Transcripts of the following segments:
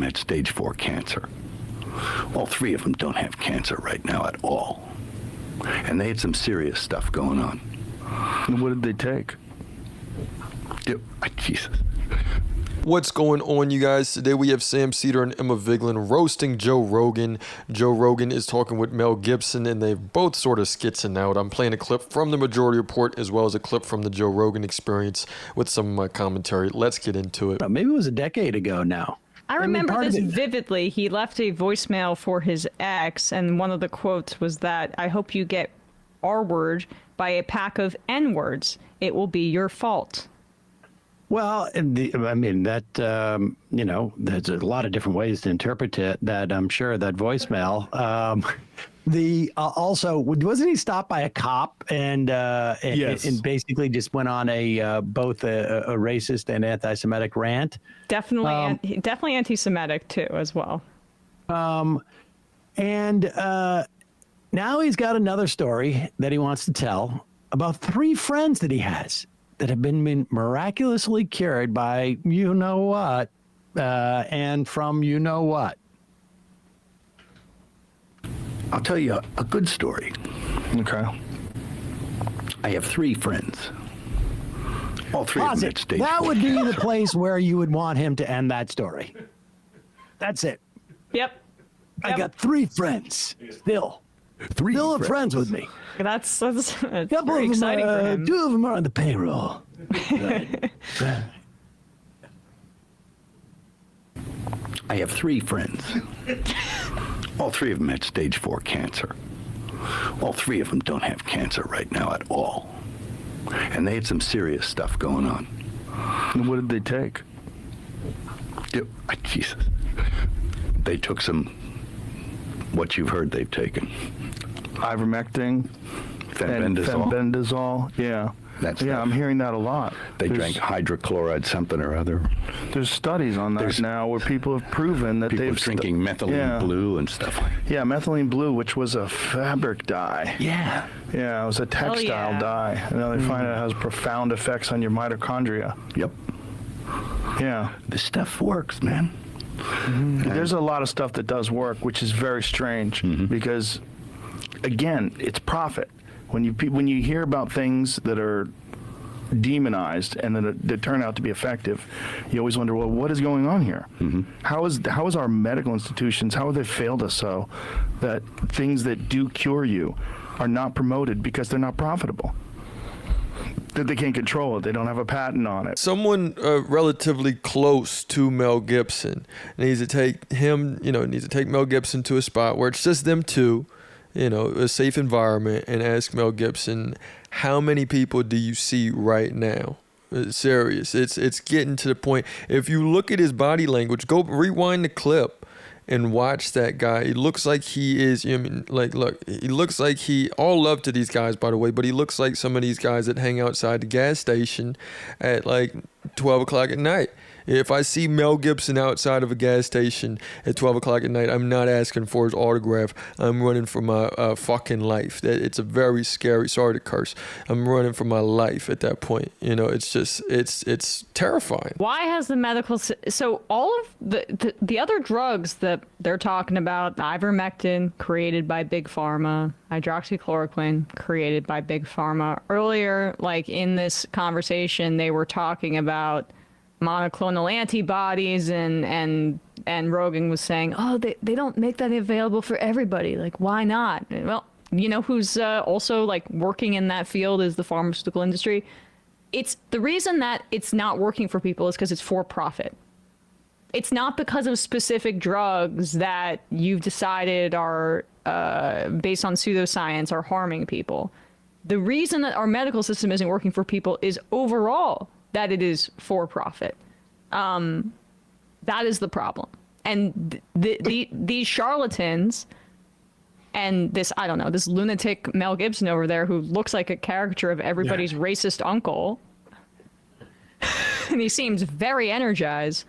had stage 4 cancer. All 3 of them don't have cancer right now at all. And they had some serious stuff going on. And what did they take? Jesus. What's going on, you guys? Today we have Sam Cedar and Emma Vigeland roasting Joe Rogan. Joe Rogan is talking with Mel Gibson, and they've both sort of skitzing out. I'm playing a clip from the Majority Report as well as a clip from the Joe Rogan Experience with some of my commentary. Let's get into it. Maybe it was a decade ago now. I remember this vividly. He left a voicemail for his ex, and one of the quotes was that, "I hope you get R-word by a pack of N-words. It will be your fault." Well, I mean, that, there's a lot of different ways to interpret it, that I'm sure, that voicemail. Also, wasn't he stopped by a cop and Yes. and basically just went on both a racist and anti-Semitic rant? Definitely anti-Semitic, too, as well. And now he's got another story that he wants to tell about 3 friends that he has that have been miraculously cured by you-know-what and from you-know-what. I'll tell you a good story. Okay. I have 3 friends. All 3 of them had stage 4. That would be the place where you would want him to end that story. That's it. Yep. I got 3 friends still. 3 Still friends with me. That's Couple very of exciting for them, him. 2 of them are on the payroll. Right. I have 3 friends. All 3 of them had stage 4 cancer. All 3 of them don't have cancer right now at all. And they had some serious stuff going on. And what did they take? Jesus. They took what you've heard they've taken. Ivermectin, Fenbendazole. Fenbendazole. Yeah. I'm hearing that a lot. They drank hydrochloride something or other. There's studies on that now where people have proven that People they've are drinking methylene blue and stuff like that. Yeah, methylene blue, which was a fabric dye. Yeah. Yeah, it was a textile dye. And now they find it has profound effects on your mitochondria. Yep. Yeah. This stuff works, man. There's a lot of stuff that does work, which is very strange because, again, it's profit. When you hear about things that are demonized and that turn out to be effective, you always wonder, well, what is going on here? How is our medical institutions, how have they failed us so that things that do cure you are not promoted because they're not profitable? That they can't control it. They don't have a patent on it. Someone relatively close to Mel Gibson needs to take Mel Gibson to a spot where it's just them two, a safe environment, and ask Mel Gibson, how many people do you see right now? It's serious. It's getting to the point. If you look at his body language, go rewind the clip and watch that guy. He looks like he is, look, he looks like all love to these guys, by the way, but he looks like some of these guys that hang outside the gas station at like 12 o'clock at night. If I see Mel Gibson outside of a gas station at 12 o'clock at night, I'm not asking for his autograph. I'm running for my fucking life. It's a very scary, sorry to curse. I'm running for my life at that point. It's just, it's terrifying. Why has the medical... So all of the other drugs that they're talking about, ivermectin, created by Big Pharma, hydroxychloroquine, created by Big Pharma. Earlier, like in this conversation, they were talking about monoclonal antibodies, and Rogan was saying, oh, they don't make that available for everybody. Like, why not? Well, who's also like working in that field is the pharmaceutical industry. It's the reason that it's not working for people is because it's for profit. It's not because of specific drugs that you've decided are based on pseudoscience are harming people. The reason that our medical system isn't working for people is overall that it is for profit. That is the problem. And these charlatans and this lunatic Mel Gibson over there who looks like a caricature of everybody's racist uncle, and he seems very energized.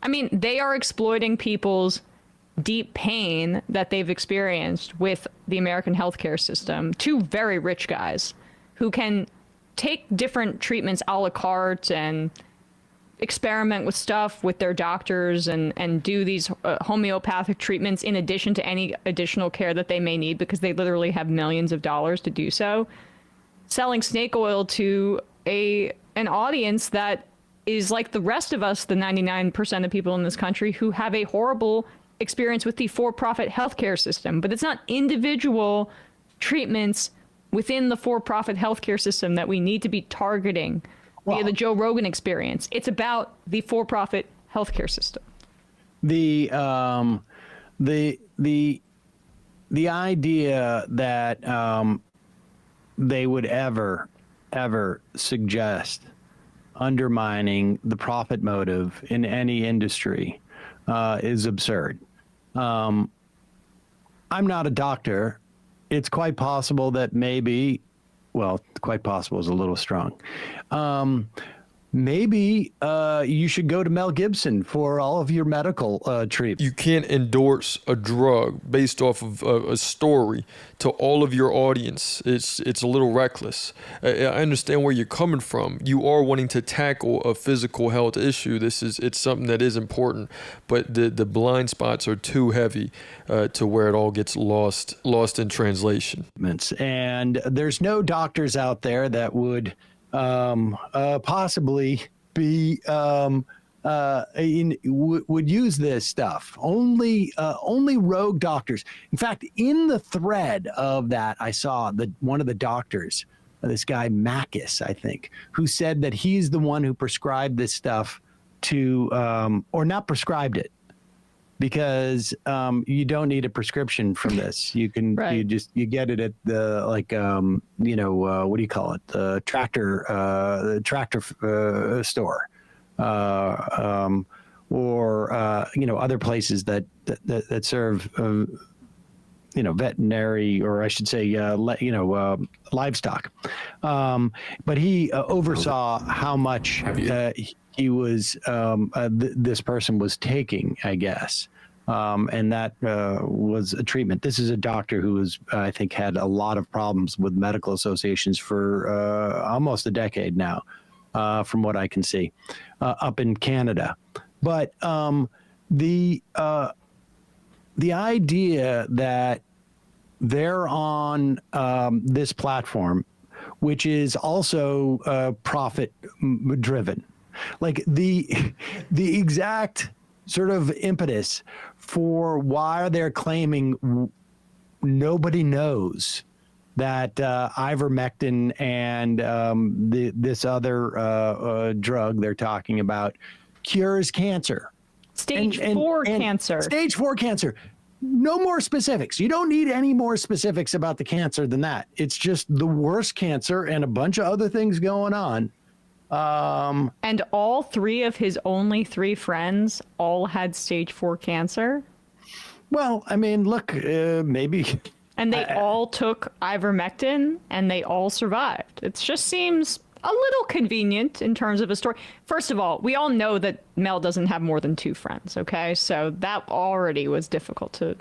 I mean, they are exploiting people's deep pain that they've experienced with the American healthcare system. 2 very rich guys who can take different treatments a la carte and experiment with stuff with their doctors and do these homeopathic treatments in addition to any additional care that they may need because they literally have millions of dollars to do so. Selling snake oil to an audience that is like the rest of us, the 99% of people in this country who have a horrible experience with the for-profit healthcare system. But it's not individual treatments within the for-profit healthcare system that we need to be targeting via the Joe Rogan experience. It's about the for-profit healthcare system. The idea that they would ever suggest undermining the profit motive in any industry is absurd. I'm not a doctor. It's quite possible that maybe, well, quite possible is a little strong. Maybe you should go to Mel Gibson for all of your medical treatment. You can't endorse a drug based off of a story to all of your audience. It's a little reckless. I understand where you're coming from. You are wanting to tackle a physical health issue. It's something that is important, but the blind spots are too heavy to where it all gets lost in translation. And there's no doctors out there that would possibly be would use this stuff. Only rogue doctors. In fact, in the thread of that, I saw one of the doctors, this guy Makis, I think, who said that he's the one who prescribed this stuff to, or not prescribed it, because you don't need a prescription from this. You can you get it at the what do you call it? The tractor store, or other places that serve veterinary, or I should say livestock. But he oversaw how much he was this person was taking, I guess. And that was a treatment. This is a doctor who was, I think, had a lot of problems with medical associations for almost a decade now, from what I can see, up in Canada. But the idea that they're on this platform, which is also profit driven, like the exact sort of impetus for why they're claiming nobody knows that ivermectin and this other drug they're talking about cures cancer. Stage 4 cancer. Stage 4 cancer. No more specifics. You don't need any more specifics about the cancer than that. It's just the worst cancer and a bunch of other things going on. And all 3 of his only 3 friends all had stage 4 cancer. Well, I mean, look, maybe. And they all took ivermectin and they all survived. It just seems a little convenient in terms of a story. First of all, we all know that Mel doesn't have more than 2 friends, okay? So that already was difficult to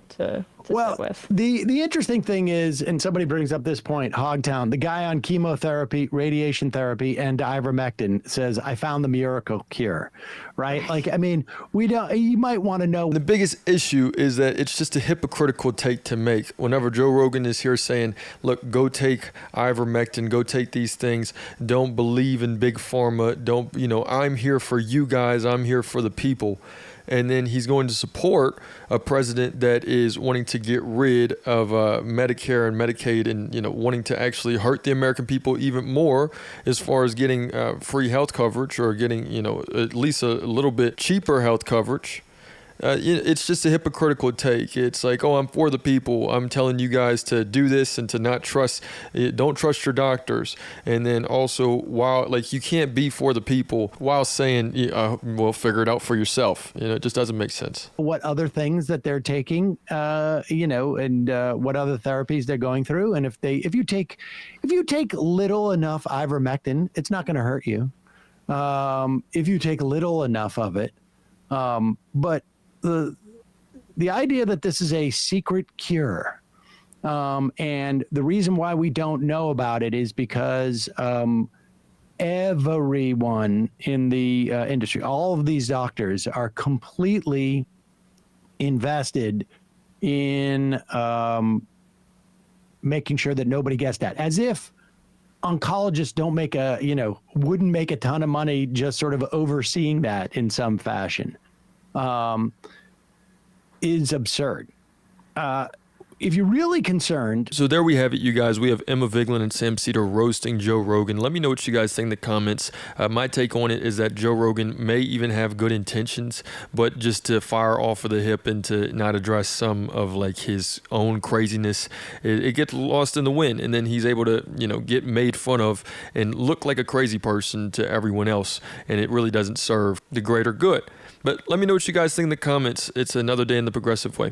sit with. The interesting thing is, and somebody brings up this point, Hogtown, the guy on chemotherapy, radiation therapy, and ivermectin says, I found the miracle cure, right? Like, I mean, you might want to know. The biggest issue is that it's just a hypocritical take to make. Whenever Joe Rogan is here saying, look, go take ivermectin, go take these things, don't believe in big pharma, I'm here for you guys, I'm here for the people. And then he's going to support a president that is wanting to get rid of Medicare and Medicaid, and wanting to actually hurt the American people even more as far as getting free health coverage, or getting at least a little bit cheaper health coverage. It's just a hypocritical take. It's like, oh, I'm for the people. I'm telling you guys to do this and to not trust. Don't trust your doctors. And then also, while you can't be for the people while saying, well, figure it out for yourself. It just doesn't make sense. What other things that they're taking, and what other therapies they're going through, and if you take little enough ivermectin, it's not going to hurt you. If you take little enough of it, but the idea that this is a secret cure, and the reason why we don't know about it is because everyone in the industry, all of these doctors are completely invested in making sure that nobody gets that. As if oncologists don't make wouldn't make a ton of money just sort of overseeing that in some fashion, is absurd. If you're really concerned. So there we have it, you guys. We have Emma Vigeland and Sam Cedar roasting Joe Rogan. Let me know what you guys think in the comments. My take on it is that Joe Rogan may even have good intentions, but just to fire off of the hip and to not address some of like his own craziness, it gets lost in the wind, and then he's able to, get made fun of and look like a crazy person to everyone else, and it really doesn't serve the greater good. But let me know what you guys think in the comments. It's another day in the progressive way.